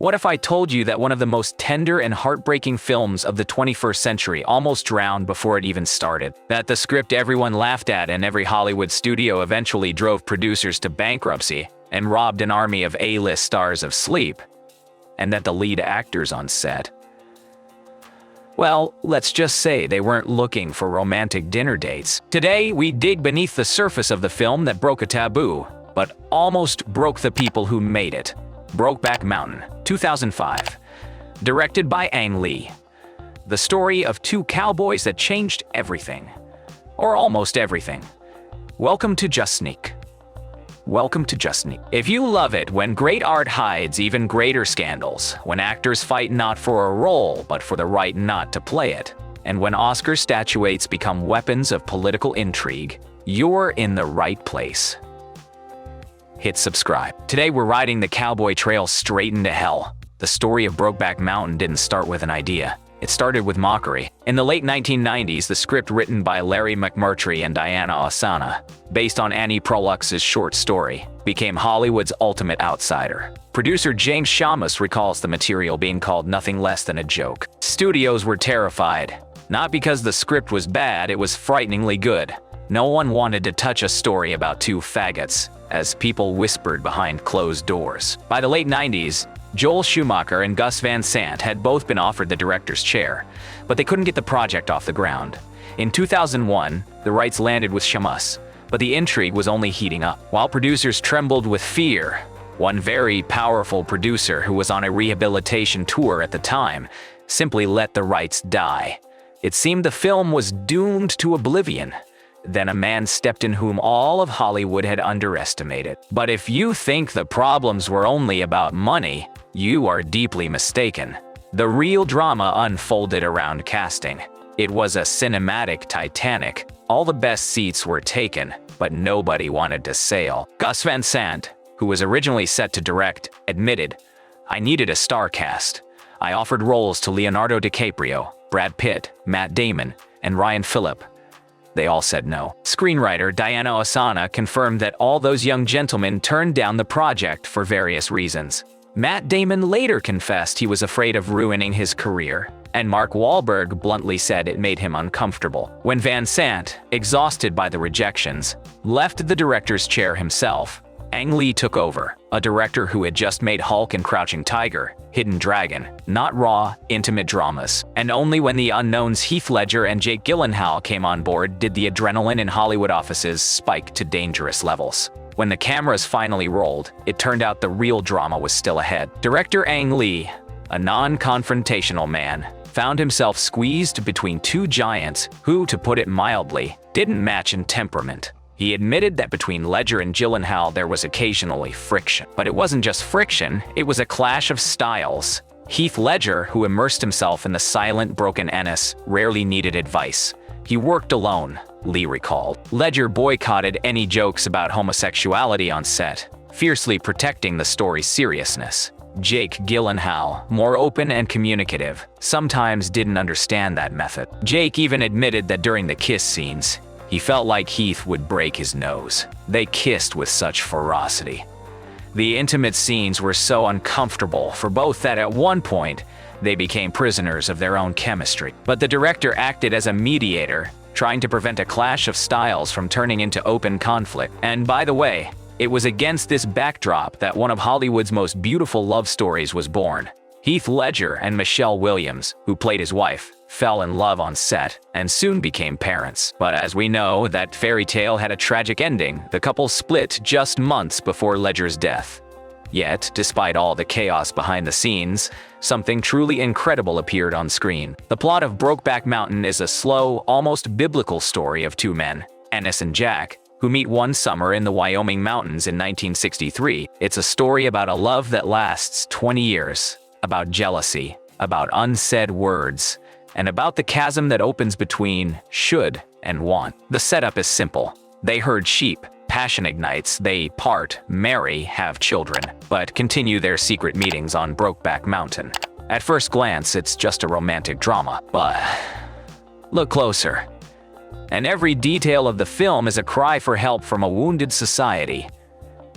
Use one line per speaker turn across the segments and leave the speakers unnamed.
What if I told you that one of the most tender and heartbreaking films of the 21st century almost drowned before it even started? That the script everyone laughed at and every Hollywood studio eventually drove producers to bankruptcy and robbed an army of A-list stars of sleep? And that the lead actors on set, well, let's just say they weren't looking for romantic dinner dates. Today, we dig beneath the surface of the film that broke a taboo, but almost broke the people who made it. Brokeback Mountain, 2005. Directed by Ang Lee. The story of two cowboys that changed everything. Or almost everything. Welcome to Just Sneak. Welcome to Just Sneak. If you love it when great art hides even greater scandals, when actors fight not for a role but for the right not to play it, and when Oscar statuettes become weapons of political intrigue, you're in the right place. Hit subscribe. Today we're riding the cowboy trail straight into hell. The story of Brokeback Mountain didn't start with an idea. It started with mockery. In the late 1990s, the script written by Larry McMurtry and Diana Ossana, based on Annie Prolux's short story, became Hollywood's ultimate outsider. Producer James Schamus recalls the material being called nothing less than a joke. Studios were terrified. Not because the script was bad, it was frighteningly good. No one wanted to touch a story about two faggots, as people whispered behind closed doors. By the late 90s, Joel Schumacher and Gus Van Sant had both been offered the director's chair, but they couldn't get the project off the ground. In 2001, the rights landed with Schamus, but the intrigue was only heating up. While producers trembled with fear, one very powerful producer who was on a rehabilitation tour at the time simply let the rights die. It seemed the film was doomed to oblivion. Then a man stepped in whom all of Hollywood had underestimated. But if you think the problems were only about money, you are deeply mistaken. The real drama unfolded around casting. It was a cinematic Titanic. All the best seats were taken, but nobody wanted to sail. Gus Van Sant, who was originally set to direct, admitted, "I needed a star cast. I offered roles to Leonardo DiCaprio, Brad Pitt, Matt Damon, and Ryan Phillip. They all said no." Screenwriter Diana Ossana confirmed that all those young gentlemen turned down the project for various reasons. Matt Damon later confessed he was afraid of ruining his career, and Mark Wahlberg bluntly said it made him uncomfortable. When Van Sant, exhausted by the rejections, left the director's chair himself, Ang Lee took over, a director who had just made Hulk and Crouching Tiger, Hidden Dragon, not raw, intimate dramas. And only when the unknowns Heath Ledger and Jake Gyllenhaal came on board did the adrenaline in Hollywood offices spike to dangerous levels. When the cameras finally rolled, it turned out the real drama was still ahead. Director Ang Lee, a non-confrontational man, found himself squeezed between two giants who, to put it mildly, didn't match in temperament. He admitted that between Ledger and Gyllenhaal there was occasionally friction. But it wasn't just friction, it was a clash of styles. Heath Ledger, who immersed himself in the silent, broken Ennis, rarely needed advice. He worked alone, Lee recalled. Ledger boycotted any jokes about homosexuality on set, fiercely protecting the story's seriousness. Jake Gyllenhaal, more open and communicative, sometimes didn't understand that method. Jake even admitted that during the kiss scenes, he felt like Heath would break his nose. They kissed with such ferocity. The intimate scenes were so uncomfortable for both that at one point, they became prisoners of their own chemistry. But the director acted as a mediator, trying to prevent a clash of styles from turning into open conflict. And by the way, it was against this backdrop that one of Hollywood's most beautiful love stories was born. Heath Ledger and Michelle Williams, who played his wife, fell in love on set and soon became parents. But as we know, that fairy tale had a tragic ending. The couple split just months before Ledger's death. Yet, despite all the chaos behind the scenes, something truly incredible appeared on screen. The plot of Brokeback Mountain is a slow, almost biblical story of two men, Ennis and Jack, who meet one summer in the Wyoming mountains in 1963. It's a story about a love that lasts 20 years, about jealousy, about unsaid words, and about the chasm that opens between should and want. The setup is simple. They herd sheep, passion ignites, they part, marry, have children, but continue their secret meetings on Brokeback Mountain. At first glance, it's just a romantic drama, but look closer. And every detail of the film is a cry for help from a wounded society.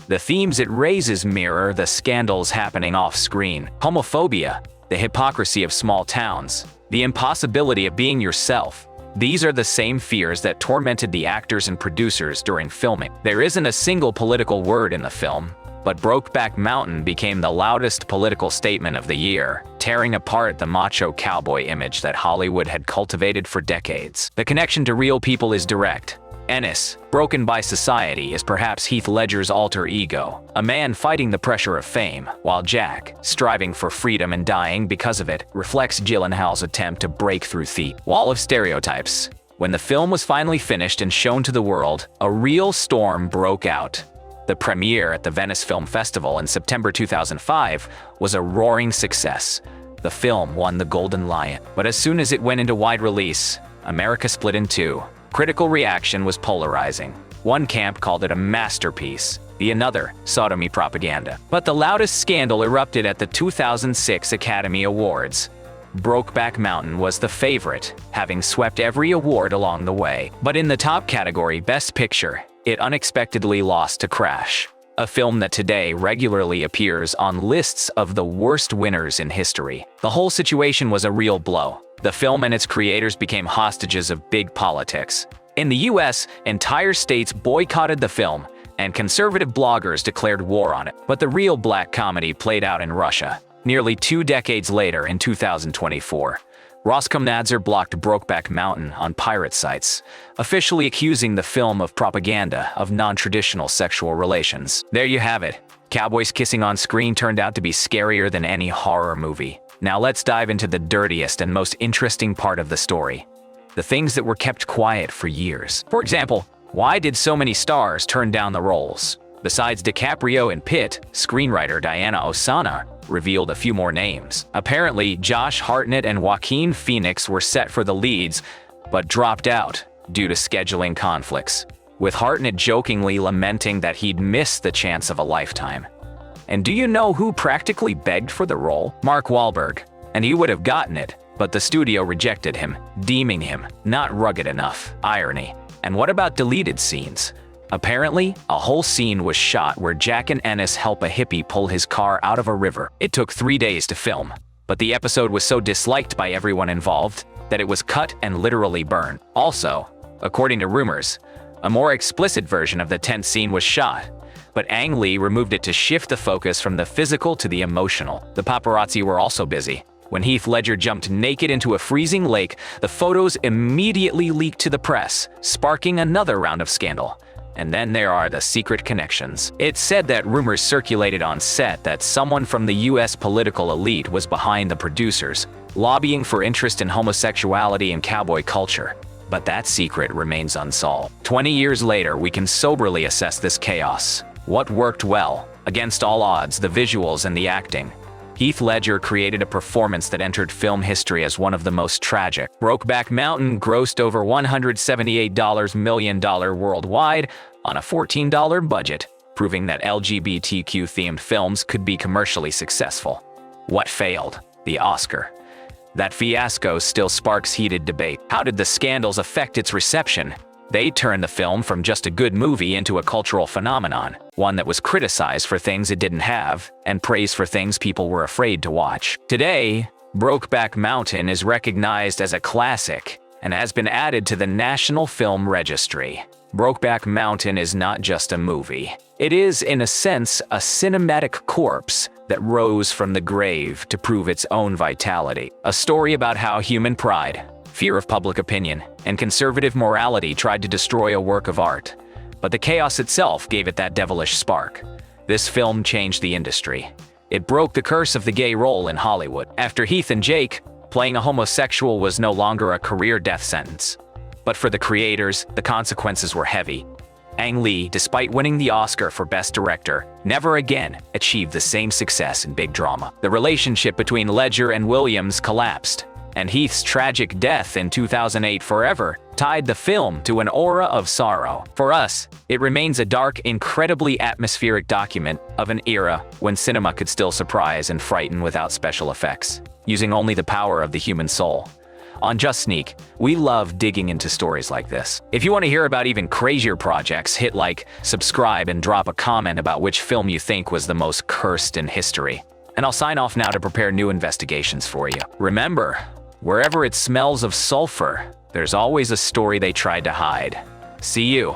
The themes it raises mirror the scandals happening off-screen: homophobia, the hypocrisy of small towns, the impossibility of being yourself. These are the same fears that tormented the actors and producers during filming. There isn't a single political word in the film, but Brokeback Mountain became the loudest political statement of the year, tearing apart the macho cowboy image that Hollywood had cultivated for decades. The connection to real people is direct. Ennis, broken by society, is perhaps Heath Ledger's alter ego, a man fighting the pressure of fame, while Jack, striving for freedom and dying because of it, reflects Gyllenhaal's attempt to break through the wall of stereotypes. When the film was finally finished and shown to the world, a real storm broke out. The premiere at the Venice Film Festival in September 2005 was a roaring success. The film won the Golden Lion, but as soon as it went into wide release, America split in two. Critical reaction was polarizing. One camp called it a masterpiece, the another sodomy propaganda. But the loudest scandal erupted at the 2006 Academy Awards. Brokeback Mountain was the favorite, having swept every award along the way. But in the top category, Best Picture, it unexpectedly lost to Crash, a film that today regularly appears on lists of the worst winners in history. The whole situation was a real blow. The film and its creators became hostages of big politics. In the US, entire states boycotted the film, and conservative bloggers declared war on it. But the real black comedy played out in Russia. Nearly 2 decades later, in 2024, Roskomnadzor blocked Brokeback Mountain on pirate sites, officially accusing the film of propaganda of non-traditional sexual relations. There you have it. Cowboys kissing on screen turned out to be scarier than any horror movie. Now let's dive into the dirtiest and most interesting part of the story: the things that were kept quiet for years. For example, why did so many stars turn down the roles? Besides DiCaprio and Pitt, screenwriter Diana Ossana revealed a few more names. Apparently, Josh Hartnett and Joaquin Phoenix were set for the leads, but dropped out due to scheduling conflicts, with Hartnett jokingly lamenting that he'd missed the chance of a lifetime. And do you know who practically begged for the role? Mark Wahlberg. And he would have gotten it, but the studio rejected him, deeming him not rugged enough. Irony. And what about deleted scenes? Apparently, a whole scene was shot where Jack and Ennis help a hippie pull his car out of a river. It took 3 days to film, but the episode was so disliked by everyone involved that it was cut and literally burned. Also, according to rumors, a more explicit version of the tense scene was shot, but Ang Lee removed it to shift the focus from the physical to the emotional. The paparazzi were also busy. When Heath Ledger jumped naked into a freezing lake, the photos immediately leaked to the press, sparking another round of scandal. And then there are the secret connections. It's said that rumors circulated on set that someone from the US political elite was behind the producers, lobbying for interest in homosexuality and cowboy culture. But that secret remains unsolved. 20 years later, we can soberly assess this chaos. What worked well? Against all odds, the visuals and the acting. Heath Ledger created a performance that entered film history as one of the most tragic. Brokeback Mountain grossed over $178 million worldwide on a $14 budget, proving that LGBTQ-themed films could be commercially successful. What failed? The Oscar. That fiasco still sparks heated debate. How did the scandals affect its reception? They turned the film from just a good movie into a cultural phenomenon, one that was criticized for things it didn't have, and praised for things people were afraid to watch. Today, Brokeback Mountain is recognized as a classic and has been added to the National Film Registry. Brokeback Mountain is not just a movie. It is, in a sense, a cinematic corpse that rose from the grave to prove its own vitality. A story about how human pride, fear of public opinion, and conservative morality tried to destroy a work of art. But the chaos itself gave it that devilish spark. This film changed the industry. It broke the curse of the gay role in Hollywood. After Heath and Jake, playing a homosexual was no longer a career death sentence. But for the creators, the consequences were heavy. Ang Lee, despite winning the Oscar for Best Director, never again achieved the same success in big drama. The relationship between Ledger and Williams collapsed, and Heath's tragic death in 2008 forever tied the film to an aura of sorrow. For us, it remains a dark, incredibly atmospheric document of an era when cinema could still surprise and frighten without special effects, using only the power of the human soul. On Just Sneak, we love digging into stories like this. If you want to hear about even crazier projects, hit like, subscribe, and drop a comment about which film you think was the most cursed in history. And I'll sign off now to prepare new investigations for you. Remember, wherever it smells of sulfur, there's always a story they tried to hide. See you.